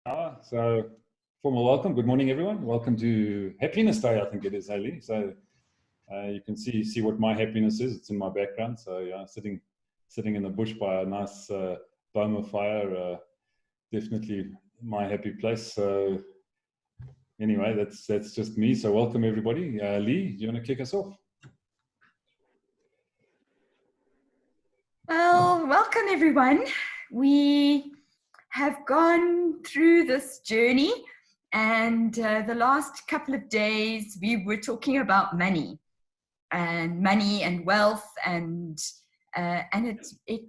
So formal welcome. Good morning, everyone. Welcome to Happiness Day, I think it is, Ali. So you can see what my happiness is. It's in my background. So yeah, sitting in the bush by a nice boma fire, definitely my happy place. So anyway, that's just me. So welcome, everybody. Lee, do you want to kick us off? Well, welcome, everyone. We have gone through this journey, and the last couple of days we were talking about money and wealth, and it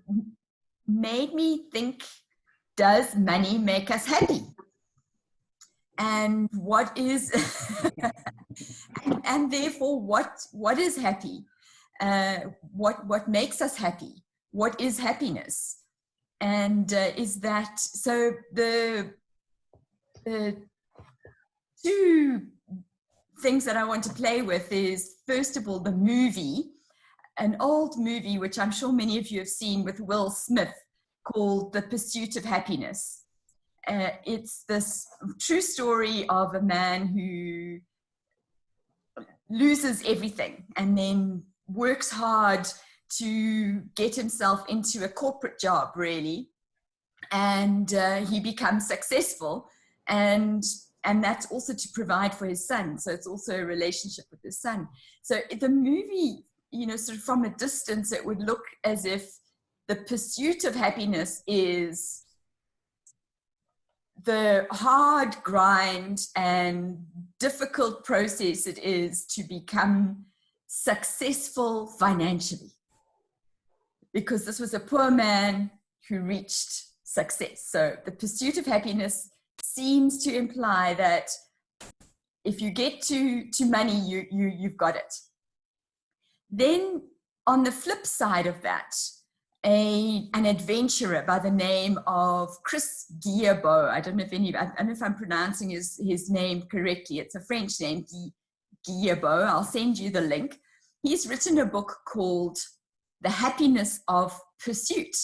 made me think: does money make us happy? And what is and therefore what is happy? What makes us happy? What is happiness? And is that so? The two things that I want to play with is, first of all, the movie, an old movie which I'm sure many of you have seen with Will Smith, called The Pursuit of Happiness. It's this true story of a man who loses everything and then works hard to get himself into a corporate job, really, and he becomes successful, and that's also to provide for his son. So it's also a relationship with his son. So the movie, sort of from a distance, it would look as if the pursuit of happiness is the hard grind and difficult process it is to become successful financially. Because this was a poor man who reached success. So the pursuit of happiness seems to imply that if you get to money, you've got it. Then on the flip side of that, an adventurer by the name of Chris Guillebeau. I don't know if I'm pronouncing his name correctly. It's a French name, Guillebeau. I'll send you the link. He's written a book called The Happiness of Pursuit.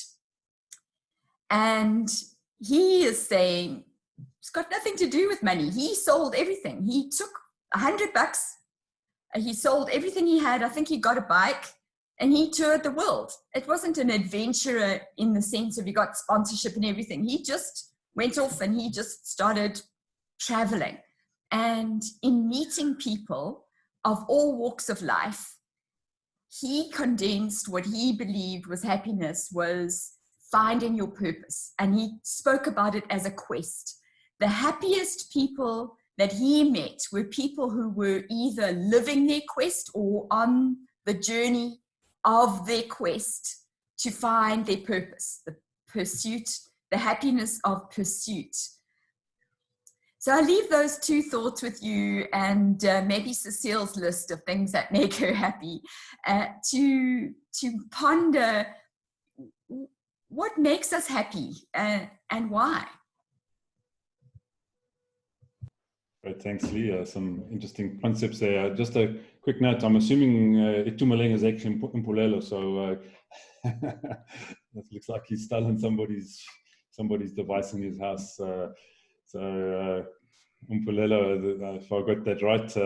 And he is saying it's got nothing to do with money. He sold everything. He took $100. He sold everything he had. I think he got a bike. And he toured the world. It wasn't an adventurer in the sense of he got sponsorship and everything. He just went off and he just started traveling. And in meeting people of all walks of life, he condensed what he believed was happiness was finding your purpose. And he spoke about it as a quest. The happiest people that he met were people who were either living their quest or on the journey of their quest to find their purpose, the pursuit, the happiness of pursuit. So I leave those two thoughts with you, and maybe Cecile's list of things that make her happy, to ponder what makes us happy and why. Great, thanks, Lee. Some interesting concepts there. Just a quick note, I'm assuming Itumeleng is actually Mpulelo, so it looks like he's stolen somebody's device in his house. So Mpulelo, if I got that right,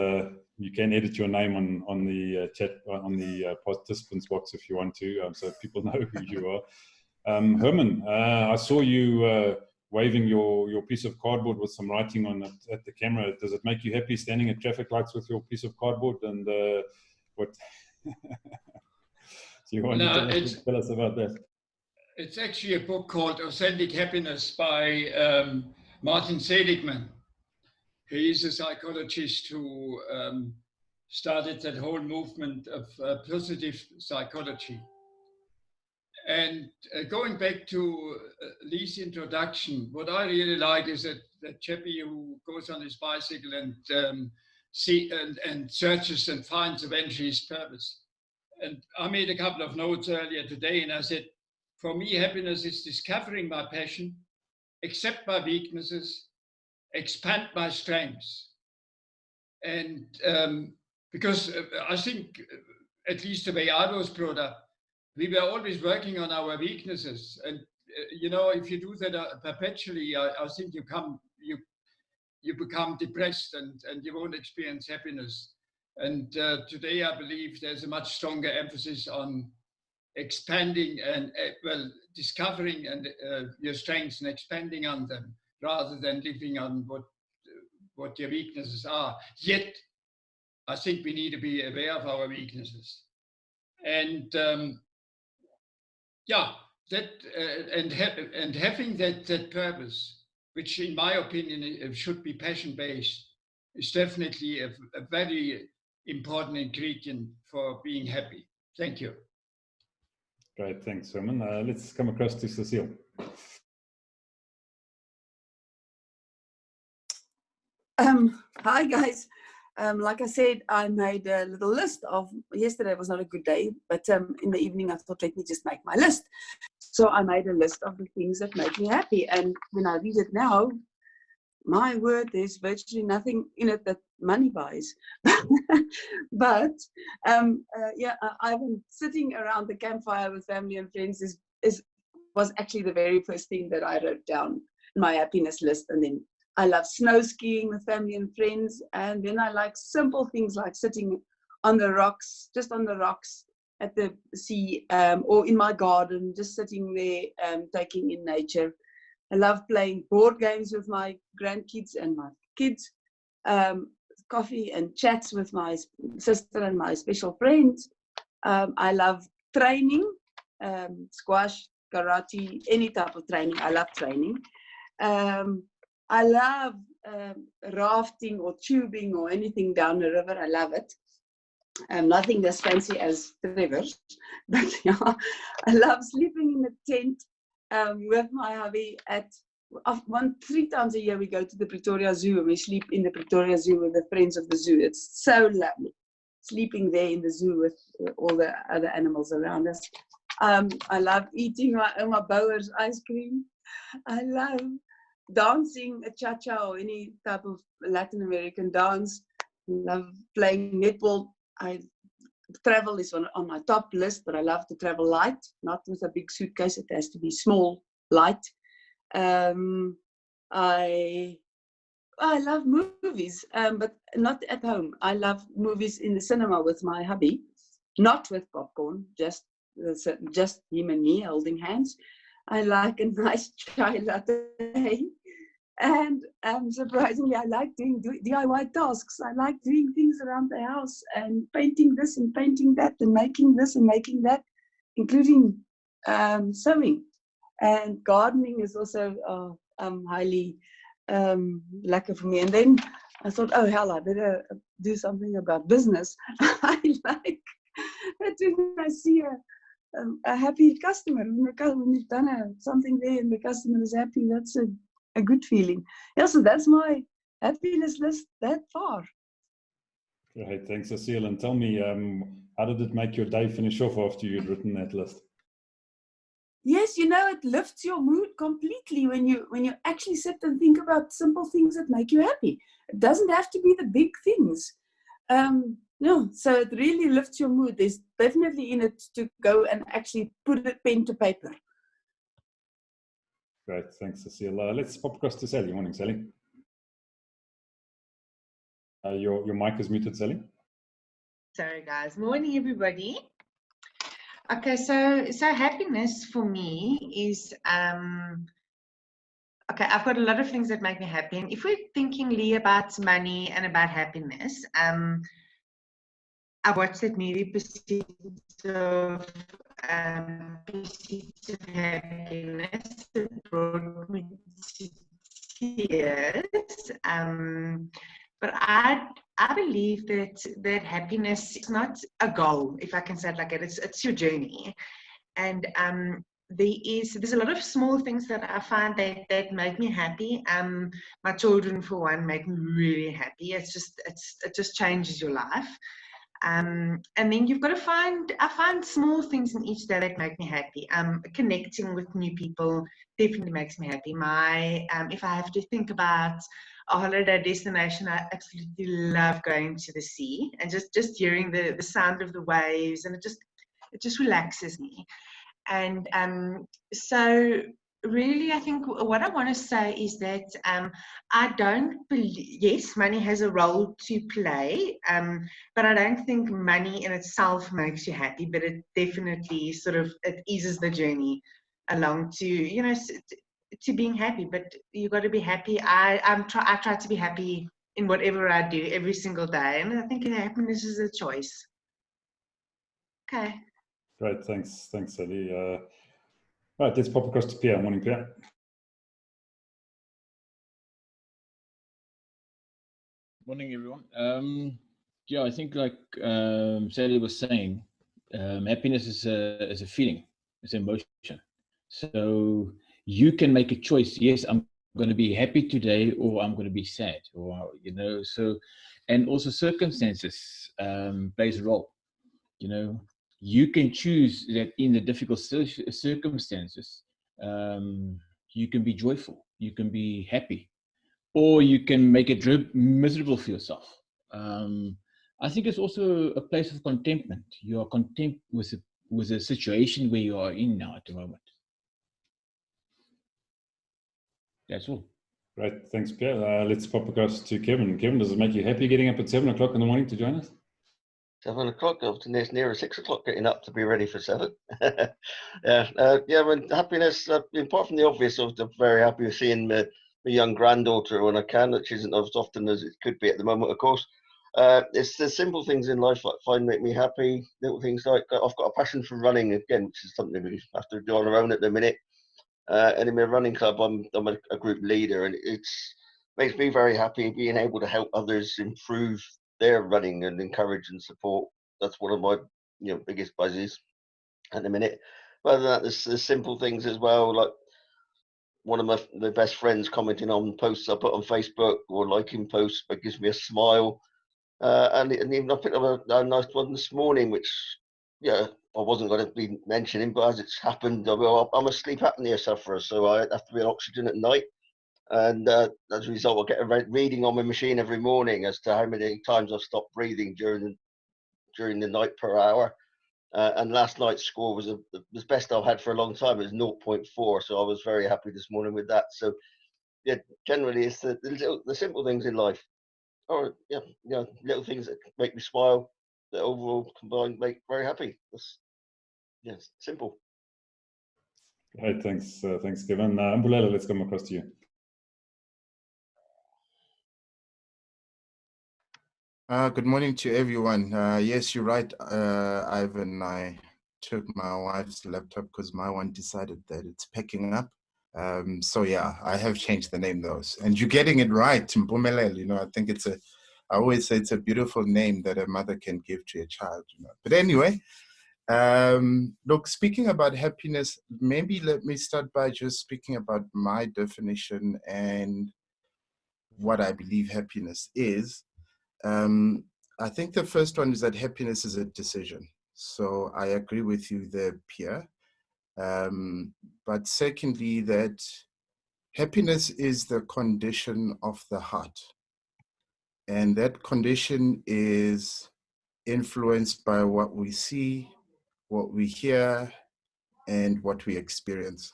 you can edit your name on the chat, on the participants box if you want to, so people know who you are. Herman, I saw you waving your piece of cardboard with some writing on it at the camera. Does it make you happy standing at traffic lights with your piece of cardboard? And what? Do you want to tell us about that? It's actually a book called Authentic Happiness by Martin Seligman. He is a psychologist who started that whole movement of positive psychology. And going back to Lee's introduction, what I really like is that chappie who goes on his bicycle and searches and finds eventually his purpose. And I made a couple of notes earlier today, and I said, for me, happiness is discovering my passion, accept my weaknesses, expand my strengths. And because I think, at least the way I was brought up, we were always working on our weaknesses. And, if you do that perpetually, I think you you become depressed and you won't experience happiness. And today I believe there's a much stronger emphasis on expanding and well, discovering and your strengths and expanding on them, rather than living on what your weaknesses are. Yet, I think we need to be aware of our weaknesses, and yeah, that and having that purpose, which in my opinion should be passion-based, is definitely a very important ingredient for being happy. Thank you. Great, thanks, Herman. Let's come across to Cecile. Hi guys. Like I said, I made a little list of, yesterday was not a good day, but in the evening I thought, let me just make my list. So I made a list of the things that make me happy. And when I read it now, my word, there's virtually nothing in it that money buys. But yeah, I've been sitting around the campfire with family and friends was actually the very first thing that I wrote down in my happiness list. And then I love snow skiing with family and friends. And then I like simple things like sitting on the rocks, just on the rocks at the sea, or in my garden, just sitting there, taking in nature. I love playing board games with my grandkids and my kids, coffee and chats with my sister and my special friends. I love training, squash, karate, any type of training. I love training. I love rafting or tubing or anything down the river. I love it. Nothing as fancy as rivers, but yeah, I love sleeping in a tent with my hubby. 3 times a year we go to the Pretoria Zoo and we sleep in the Pretoria Zoo with the friends of the zoo. It's so lovely, sleeping there in the zoo with all the other animals around us. I love eating my Oma Bouwer's ice cream. I love dancing a cha-cha or any type of Latin American dance. I love playing netball. Travel is on my top list, but I love to travel light, not with a big suitcase. It has to be small, light. I love movies, but not at home. I love movies in the cinema with my hubby, not with popcorn, just him and me holding hands. I like a nice chai latte. And surprisingly, I like doing DIY tasks. I like doing things around the house and painting this and painting that and making this and making that, including sewing. And gardening is also highly lucky for me. And then I thought, oh hell, I better do something about business. I like that when I see a happy customer, when we've done something there and the customer is happy, that's a good feeling. Yeah, so that's my happiness list that far. Great, thanks, Cecile. And tell me, how did it make your day finish off after you'd written that list? Yes, it lifts your mood completely when you actually sit and think about simple things that make you happy. It doesn't have to be the big things. No, so it really lifts your mood. There's definitely in it to go and actually put a pen to paper. Great, thanks, Cecile. Let's pop across to Sally. Morning, Sally. Your mic is muted, Sally. Sorry, guys. Morning, everybody. Okay, so happiness for me is okay. I've got a lot of things that make me happy, and if we're thinking, Lee, about money and about happiness, I watched that movie, Pursuit of Happiness. It brought me to tears. But I believe that happiness is not a goal, if I can say it like that. It's your journey, and there's a lot of small things that I find that make me happy. My children, for one, make me really happy. It just changes your life. And then you've got to I find small things in each day that make me happy. Connecting with new people definitely makes me happy. If I have to think about a holiday destination, I absolutely love going to the sea and just hearing the sound of the waves, and it just relaxes me. And so really, I think what I want to say is that I don't believe, yes, money has a role to play, but I don't think money in itself makes you happy, but it definitely sort of, it eases the journey along to, you know, to being happy. But you got to be happy. I try to be happy in whatever I do every single day, and I think happiness is a choice. Okay. Great, thanks, Sally. Right, let's pop across to Pierre. Morning, Pierre. Morning, everyone. Yeah, I think like Sally was saying, happiness is a feeling, it's an emotion. So you can make a choice. Yes, I'm going to be happy today, or I'm going to be sad, or you know. So, and also circumstances plays a role. You know, you can choose that in the difficult circumstances, you can be joyful, you can be happy, or you can make it miserable for yourself. I think it's also a place of contentment. You are content with the situation where you are in now at the moment. That's all. Great, thanks, Pierre. Let's pop across to Kevin. Kevin, does it make you happy getting up at 7 o'clock in the morning to join us? 7 o'clock, often it's nearer 6 o'clock getting up to be ready for 7. Yeah, when happiness, apart from the obvious, I'm very happy with seeing my young granddaughter when I can, which isn't as often as it could be at the moment, of course. It's the simple things in life that find make me happy. Little things like I've got a passion for running again, which is something we have to do on our own at the minute. And in my running club, I'm a group leader, and it's makes me very happy being able to help others improve their running and encourage and support. That's one of my biggest buzzes at the minute. Other than that, there's simple things as well, like one of my best friends commenting on posts I put on Facebook or liking posts, but gives me a smile. And even I picked up a nice one this morning, which I wasn't going to be mentioning, but as it's happened, I'm a sleep apnea sufferer, so I have to be on oxygen at night. And as a result, I get a reading on my machine every morning as to how many times I've stopped breathing during the night per hour. And last night's score was the best I've had for a long time. It was 0.4, so I was very happy this morning with that. So, yeah, generally it's the simple things in life, or little things that make me smile, that overall combined make very happy. It's simple. Right, thanks, Kevin. Mbulela, let's come across to you. Good morning to everyone. Yes, you're right, Ivan. I took my wife's laptop because my one decided that it's packing up. So yeah, I have changed the name though. And you're getting it right, Mpumelelo. I think I always say it's a beautiful name that a mother can give to a child. But anyway, look, speaking about happiness, maybe let me start by just speaking about my definition and what I believe happiness is. I think the first one is that happiness is a decision. So I agree with you there, Pierre. But secondly, that happiness is the condition of the heart. And that condition is influenced by what we see, what we hear, and what we experience.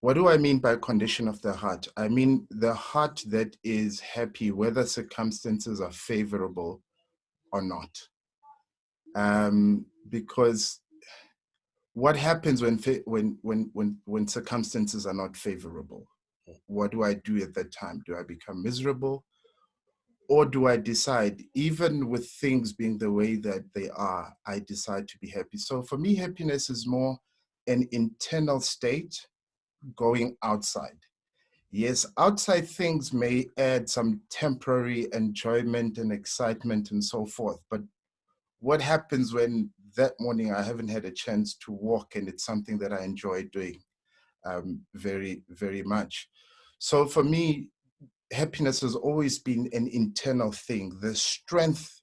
What do I mean by condition of the heart? I mean the heart that is happy whether circumstances are favorable or not. Because what happens when circumstances are not favorable? What do I do at that time? Do I become miserable? Or do I decide, even with things being the way that they are, I decide to be happy? So for me, happiness is more an internal state going outside. Yes, outside things may add some temporary enjoyment and excitement and so forth, but what happens when that morning I haven't had a chance to walk and it's something that I enjoy doing very, very much? So for me, happiness has always been an internal thing, the strength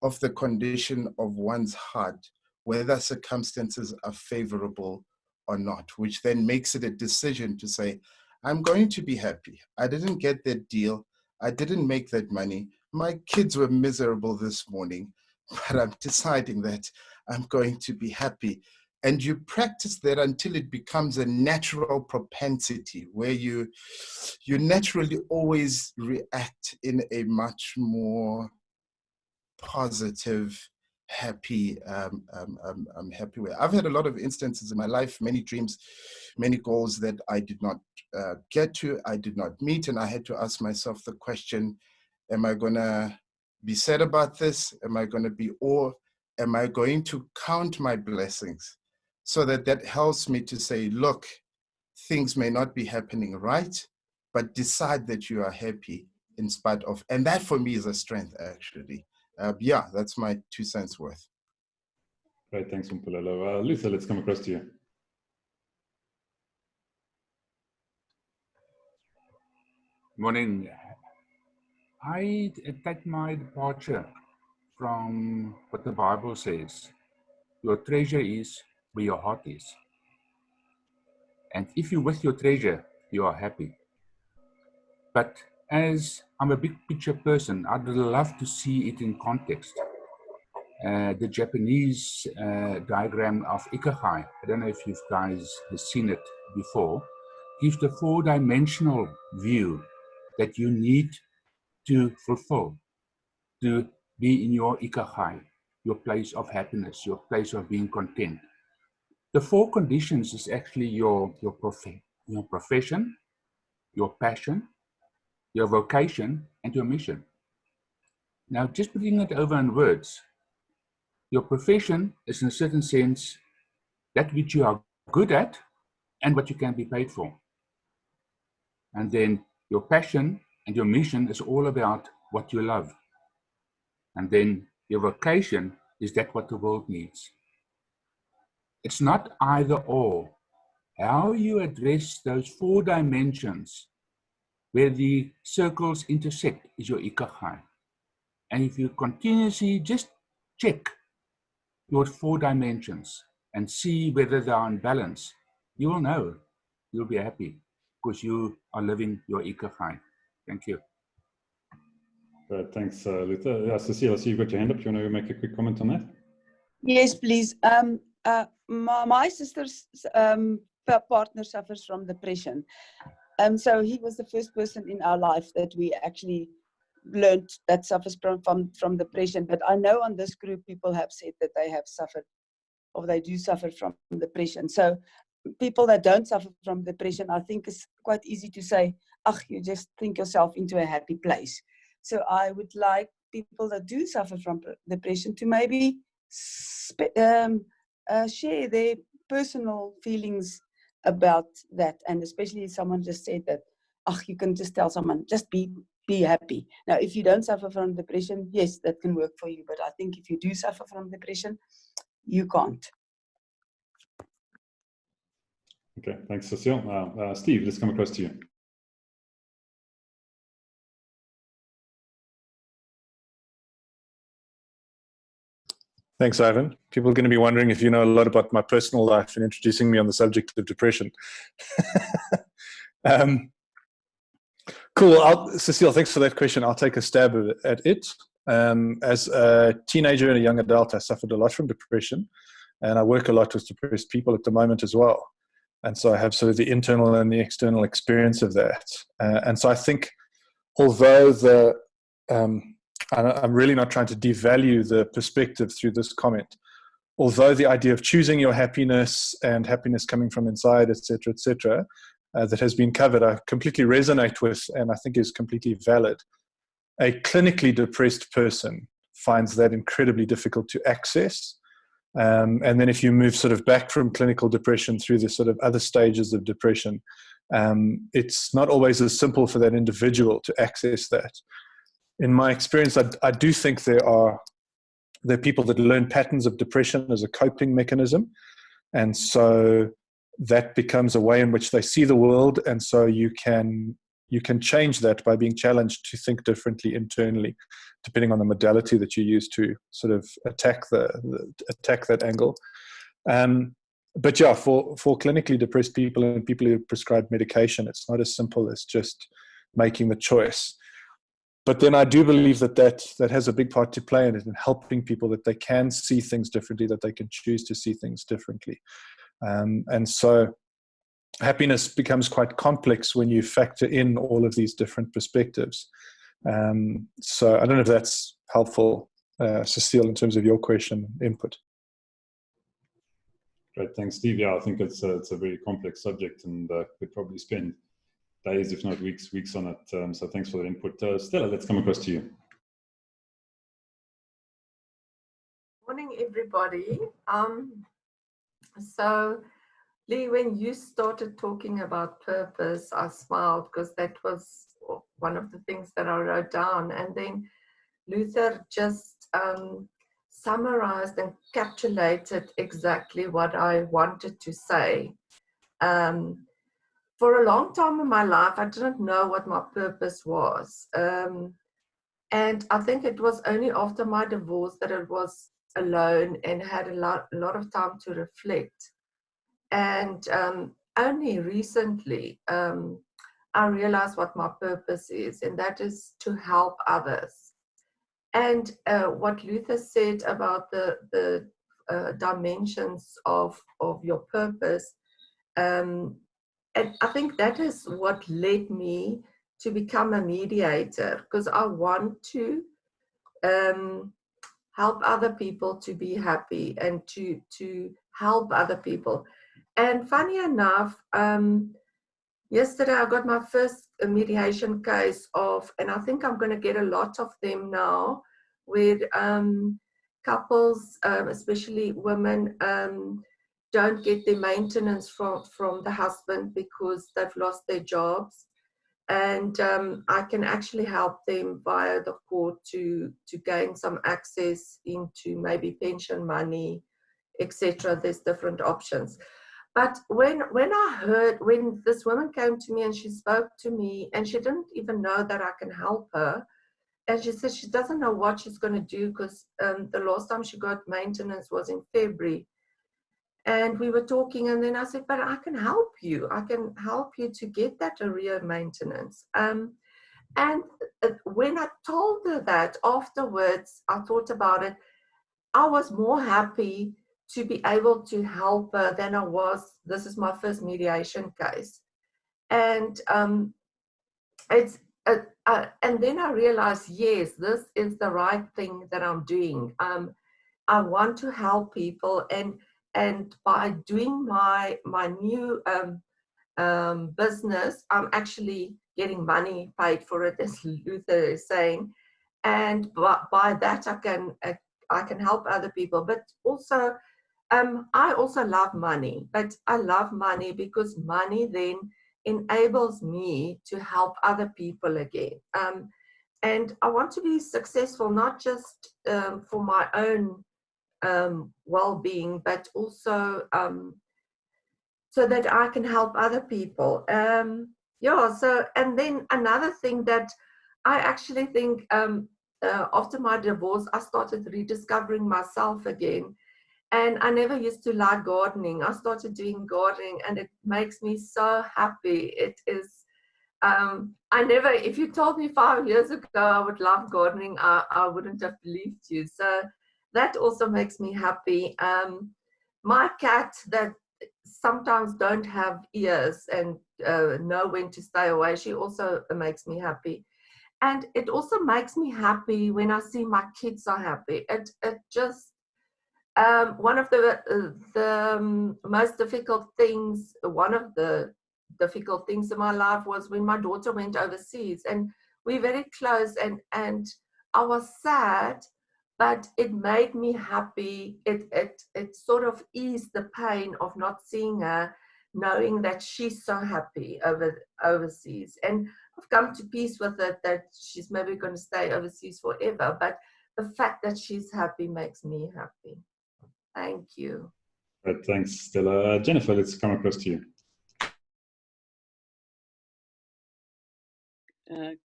of the condition of one's heart, whether circumstances are favorable or not, which then makes it a decision to say, I'm going to be happy. I didn't get that deal. I didn't make that money. My kids were miserable this morning, but I'm deciding that I'm going to be happy. And you practice that until it becomes a natural propensity where you naturally always react in a much more positive, happy way. I've had a lot of instances in my life, many dreams, many goals that I did not get to, I did not meet, and I had to ask myself the question, am I gonna be sad about this? Am I gonna be, or am I going to count my blessings? So that helps me to say, look, things may not be happening right, but decide that you are happy in spite of, and that for me is a strength actually. Yeah, that's my 2 cents worth. Great, thanks, Mpulelo. Luther, let's come across to you. Morning. I take my departure from what the Bible says. Your treasure is where your heart is. And if you're with your treasure, you are happy. But as I'm a big picture person, I'd love to see it in context. The Japanese diagram of Ikigai, I don't know if you guys have seen it before, gives the 4-dimensional view that you need to fulfill, to be in your Ikigai, your place of happiness, your place of being content. The 4 conditions is actually your profession, your passion, your vocation, and your mission. Now, just putting it over in words, your profession is in a certain sense that which you are good at and what you can be paid for. And then your passion and your mission is all about what you love. And then your vocation is that what the world needs. It's not either or. How you address those 4 dimensions where the circles intersect is your Ikigai. And if you continuously just check your 4 dimensions and see whether they are in balance, you will know, you'll be happy because you are living your Ikigai. Thank you. Great, thanks, Luther. Cecile, I see you've got your hand up. Do you want to make a quick comment on that? Yes, please. My sister's partner suffers from depression. So he was the first person in our life that we actually learned that suffers from depression. But I know on this group, people have said that they have suffered, or they do suffer from depression. So people that don't suffer from depression, I think it's quite easy to say, you just think yourself into a happy place. So I would like people that do suffer from depression to maybe share their personal feelings about that. And especially if someone just said that, you can just tell someone, just be happy. Now, if you don't suffer from depression, yes, that can work for you. But I think if you do suffer from depression, you can't. Okay, thanks, Cecile. Steve, let's come across to you. Thanks, Ivan. People are going to be wondering if you know a lot about my personal life and introducing me on the subject of depression. Cool. Cecile, thanks for that question. I'll take a stab at it. As a teenager and a young adult, I suffered a lot from depression, and I work a lot with depressed people at the moment as well. And so I have sort of the internal and the external experience of that. And so I think, although I'm really not trying to devalue the perspective through this comment, although the idea of choosing your happiness and happiness coming from inside, etc., that has been covered, I completely resonate with and I think is completely valid. A clinically depressed person finds that incredibly difficult to access. And then if you move sort of back from clinical depression through the sort of other stages of depression, it's not always as simple for that individual to access that. In my experience, I do think there are people that learn patterns of depression as a coping mechanism. And so that becomes a way in which they see the world. And so you can change that by being challenged to think differently internally, depending on the modality that you use to sort of attack that angle. But yeah, for clinically depressed people and people who are prescribed medication, it's not as simple as just making the choice. but then I do believe that has a big part to play in it, in helping people that they can see things differently, that they can choose to see things differently. And so happiness becomes quite complex when you factor in all of these different perspectives. So I don't know if that's helpful, Cecile, in terms of your question input. Great, thanks, Steve. Yeah, I think it's a very complex subject, and we'd probably spend days, if not weeks on it. So thanks for the input. Stella, let's come across to you. Morning, everybody. So, Lee, when you started talking about purpose, I smiled because that was one of the things that I wrote down. And then Luther just summarized and encapsulated exactly what I wanted to say. For a long time in my life, I didn't know what my purpose was. And I think it was only after my divorce that it was alone and had a lot of time to reflect. And only recently, I realized what my purpose is, and that is to help others. And what Luther said about the dimensions of your purpose, and I think that is what led me to become a mediator, because I want to help other people to be happy and to help other people. And funny enough, yesterday I got my first mediation case and I think I'm going to get a lot of them now, where couples, especially women, don't get their maintenance from the husband because they've lost their jobs. And I can actually help them via the court to gain some access into maybe pension money, etc. There's different options. But when this woman came to me and she spoke to me, and she didn't even know that I can help her, and she said she doesn't know what she's going to do because the last time she got maintenance was in February. And we were talking, and then I said, but I can help you. I can help you to get that arrear maintenance. And when I told her that, afterwards, I thought about it. I was more happy to be able to help her than I was. This is my first mediation case. And and then I realized, yes, this is the right thing that I'm doing. I want to help people, and by doing my new business, I'm actually getting money paid for it, as Luther is saying, and by that I can help other people. But also, I also love money, but I love money because money then enables me to help other people again. And I want to be successful, not just for my own well-being, but also so that I can help other people. So, and then another thing that I actually think after my divorce, I started rediscovering myself again. And I never used to like gardening. I started doing gardening, and it makes me so happy. It is, if you told me 5 years ago I would love gardening, I wouldn't have believed you. So that also makes me happy. My cat that sometimes don't have ears and know when to stay away, she also makes me happy. And it also makes me happy when I see my kids are happy. It just, one of the most difficult things, one of the difficult things in my life was when my daughter went overseas, and we're very close, and I was sad, but it made me happy. It sort of eased the pain of not seeing her, knowing that she's so happy overseas. And I've come to peace with it, that she's maybe going to stay overseas forever, but the fact that she's happy makes me happy. Thank you. Right, thanks, Stella. Jennifer, let's come across to you.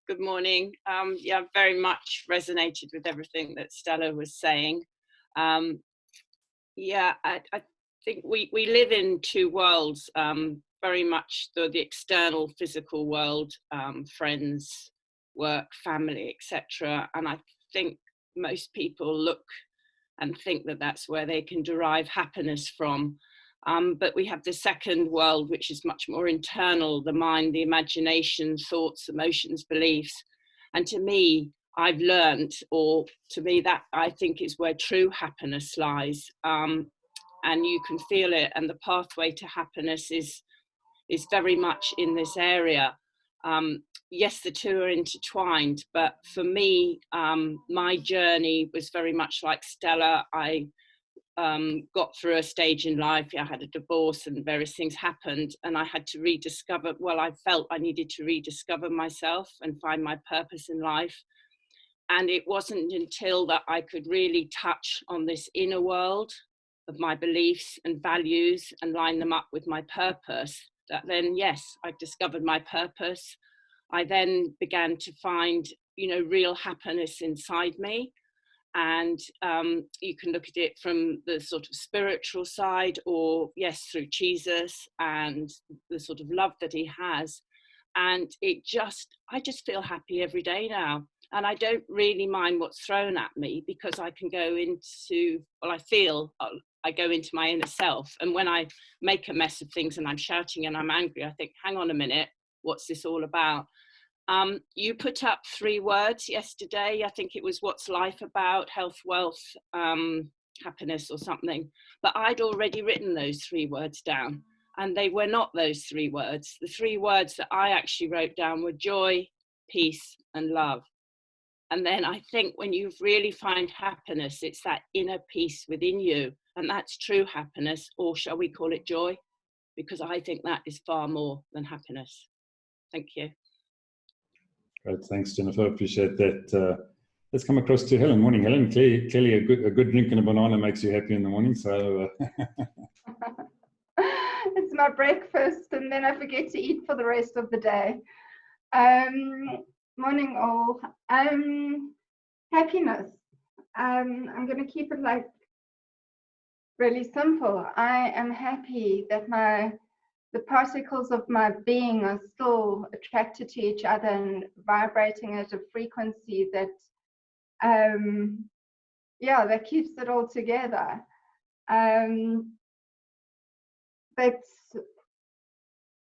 Good morning. Yeah, very much resonated with everything that Stella was saying. Yeah, I think we live in two worlds, very much the external physical world, friends, work, family, etc. And I think most people look and think that that's where they can derive happiness from. But we have the second world, which is much more internal, the mind, the imagination, thoughts, emotions, beliefs. And to me, I've learned, or to me, that I think is where true happiness lies. And you can feel it, and the pathway to happiness is very much in this area. Yes, the two are intertwined, but for me, my journey was very much like Stella. I got through a stage in life. I had a divorce and various things happened, and I had to rediscover, well, I felt I needed to rediscover myself and find my purpose in life. And it wasn't until that I could really touch on this inner world of my beliefs and values and line them up with my purpose that then, yes, I discovered my purpose. I then began to find, real happiness inside me. And you can look at it from the sort of spiritual side, or yes, through Jesus and the sort of love that he has. And I just feel happy every day now. And I don't really mind what's thrown at me, because I can go into, I go into my inner self. And when I make a mess of things and I'm shouting and I'm angry, I think, hang on a minute, what's this all about? You put up 3 words yesterday. I think it was what's life about, health, wealth, happiness or something. But I'd already written those 3 words down, and they were not those 3 words. The 3 words that I actually wrote down were joy, peace, and love. And then I think when you really find happiness, it's that inner peace within you. And that's true happiness, or shall we call it joy? Because I think that is far more than happiness. Thank you. Great, thanks, Jennifer. Appreciate that. Let's come across to Helen. Morning, Helen. Clearly a good drink and a banana makes you happy in the morning. So it's my breakfast, and then I forget to eat for the rest of the day. Morning all. Happiness. I'm going to keep it like really simple. I am happy that the particles of my being are still attracted to each other and vibrating at a frequency that that keeps it all together. But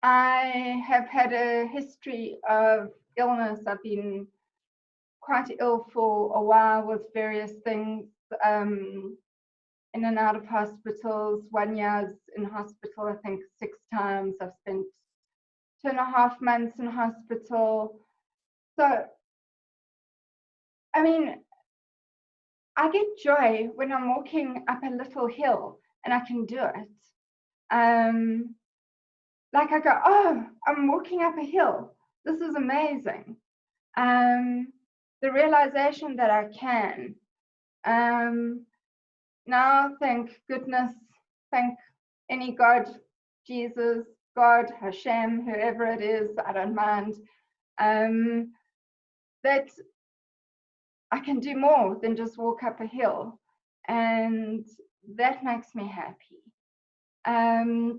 I have had a history of illness. I've been quite ill for a while with various things, in and out of hospitals. 1 year in hospital, I think 6 times. I've spent 2.5 months in hospital. So, I mean, I get joy when I'm walking up a little hill and I can do it. Like I go, oh, I'm walking up a hill. This is amazing. The realization that I can. Now, thank goodness, thank any God, Jesus, God, Hashem, whoever it is, I don't mind, that I can do more than just walk up a hill. And that makes me happy. I'm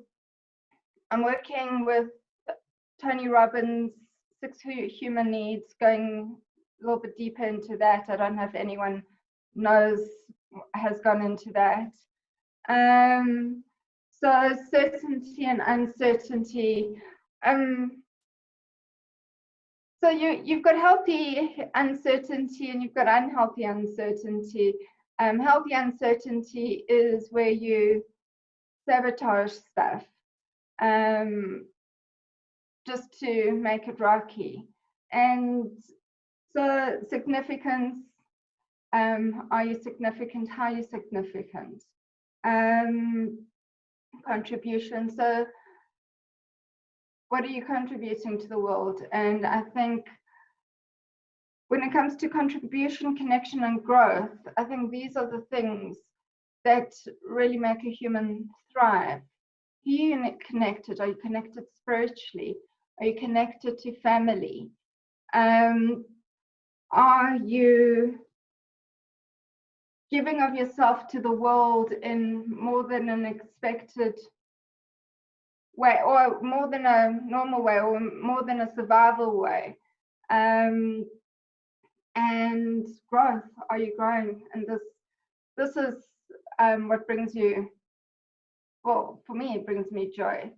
working with Tony Robbins, 6 Human Needs, going a little bit deeper into that. I don't know if anyone has gone into that. So certainty and uncertainty. So you've got healthy uncertainty and you've got unhealthy uncertainty. Healthy uncertainty is where you sabotage stuff just to make it rocky. And so significance, are you significant? How are you significant? Contribution. So what are you contributing to the world? And I think when it comes to contribution, connection, and growth, I think these are the things that really make a human thrive. Are you connected? Are you connected spiritually? Are you connected to family? Are you giving of yourself to the world in more than an expected way, or more than a normal way, or more than a survival way? and growth. Are you growing? And this is what brings you, well, for me, it brings me joy.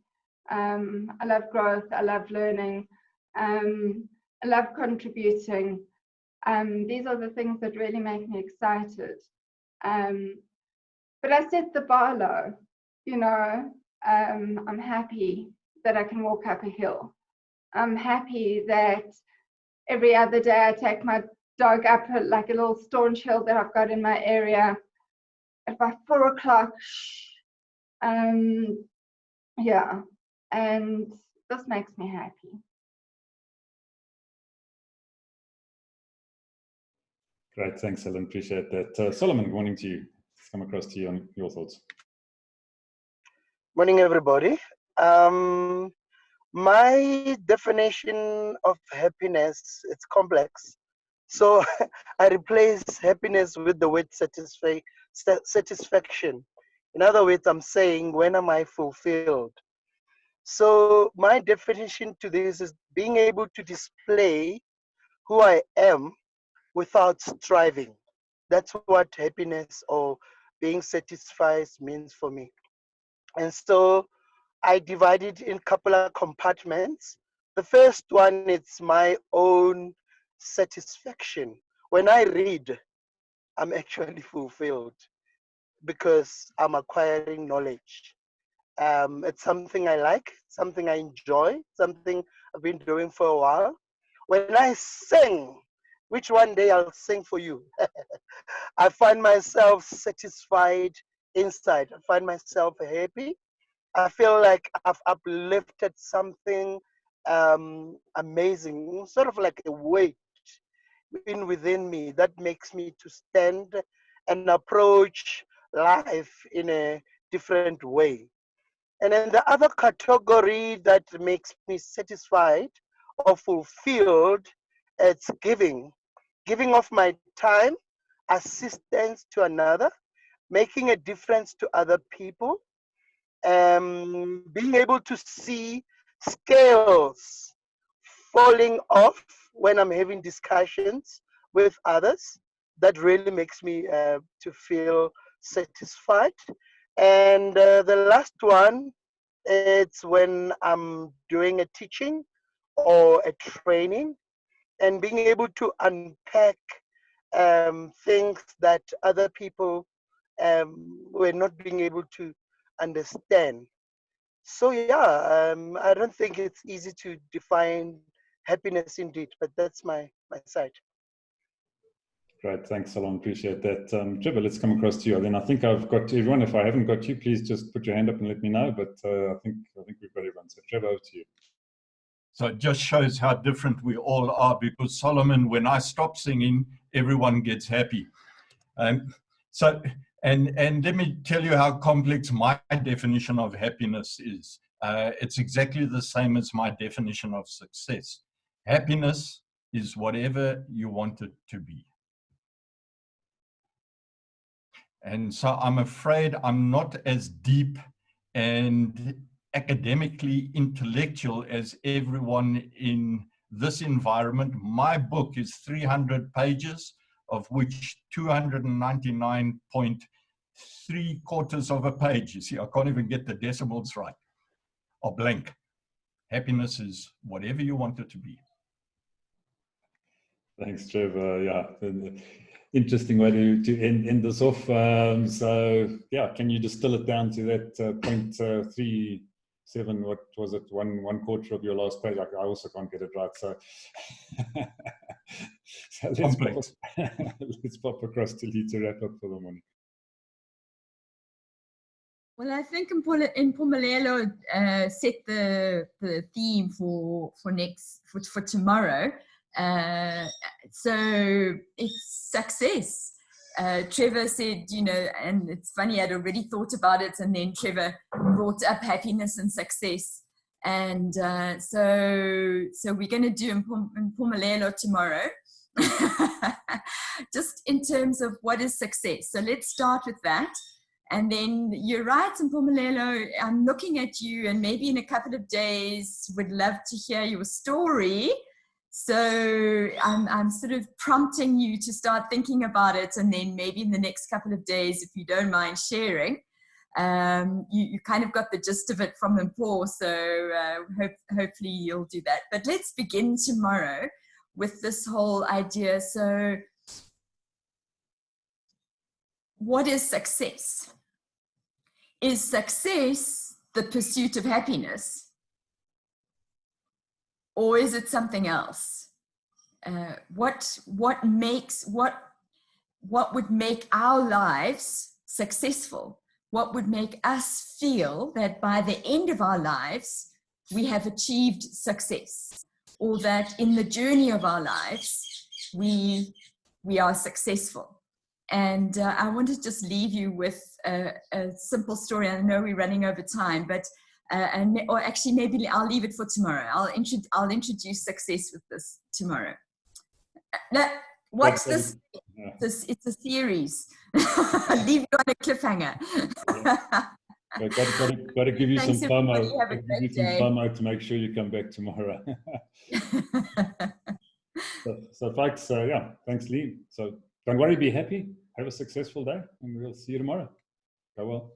I love growth, I love learning, I love contributing. These are the things that really make me excited. But I set the bar low, you know. I'm happy that I can walk up a hill. I'm happy that every other day I take my dog up like a little staunch hill that I've got in my area at about 4 o'clock. Yeah, and this makes me happy. Great, thanks, Helen. Appreciate that. Solomon, good morning to you. Let's come across to you on your thoughts. Morning, everybody. My definition of happiness, it's complex. So I replace happiness with the word satisfaction. In other words, I'm saying, when am I fulfilled? So my definition to this is being able to display who I am without striving. That's what happiness or being satisfied means for me. And so I divide it in a couple of compartments. The first one is my own satisfaction. When I read, I'm actually fulfilled because I'm acquiring knowledge. It's something I like, something I enjoy, something I've been doing for a while. When I sing, which one day I'll sing for you, I find myself satisfied inside. I find myself happy. I feel like I've uplifted something amazing, sort of like a weight within me that makes me to stand and approach life in a different way. And then the other category that makes me satisfied or fulfilled, it's giving of my time, assistance to another, making a difference to other people, being able to see scales falling off when I'm having discussions with others. That really makes me to feel satisfied. And the last one, it's when I'm doing a teaching or a training and being able to unpack things that other people were not being able to understand. So yeah, I don't think it's easy to define happiness indeed, but that's my side. Great, thanks, Solomon. Appreciate that. Trevor, let's come across to you. Then I think I've got everyone. If I haven't got you, please just put your hand up and let me know. But I think we've got everyone. So Trevor, over to you. So it just shows how different we all are, because Solomon, when I stop singing, everyone gets happy. And let me tell you how complex my definition of happiness is. It's exactly the same as my definition of success. Happiness is whatever you want it to be. And so I'm afraid I'm not as deep and academically intellectual as everyone in this environment. My book is 300 pages, of which 299.75 of a page, you see, I can't even get the decimals right, are blank. Happiness is whatever you want it to be. Thanks, Trevor. Yeah, interesting way to end this off. So yeah, can you distill it down to that 0.37? What was it? One quarter of your last page. I also can't get it right. So, so let's pop across to Lee to wrap up for the morning. Well, I think Mpumelelo set the theme for tomorrow. So it's success. Trevor said, you know, and it's funny, I'd already thought about it, and then Trevor brought up happiness and success. And so we're going to do Mpumelelo tomorrow, just in terms of what is success. So let's start with that. And then you're right, Mpumelelo, I'm looking at you, and maybe in a couple of days would love to hear your story. So I'm sort of prompting you to start thinking about it, and then maybe in the next couple of days, if you don't mind sharing, you kind of got the gist of it from Mpho, so hopefully you'll do that. But let's begin tomorrow with this whole idea. So what is success? Is success the pursuit of happiness? Or is it something else? What would make our lives successful? What would make us feel that by the end of our lives, we have achieved success, or that in the journey of our lives, we are successful? And I want to just leave you with a simple story. I know we're running over time, but or actually maybe I'll leave it for tomorrow. I'll introduce success with this tomorrow. Watch this. It's a series. Leave you on a cliffhanger. Got to give you Thanks, some FOMO. everybody. Have a great day. FOMO to make sure you come back tomorrow. so folks, yeah, thanks, Lee. So don't worry, be happy. Have a successful day, and we'll see you tomorrow. Go well.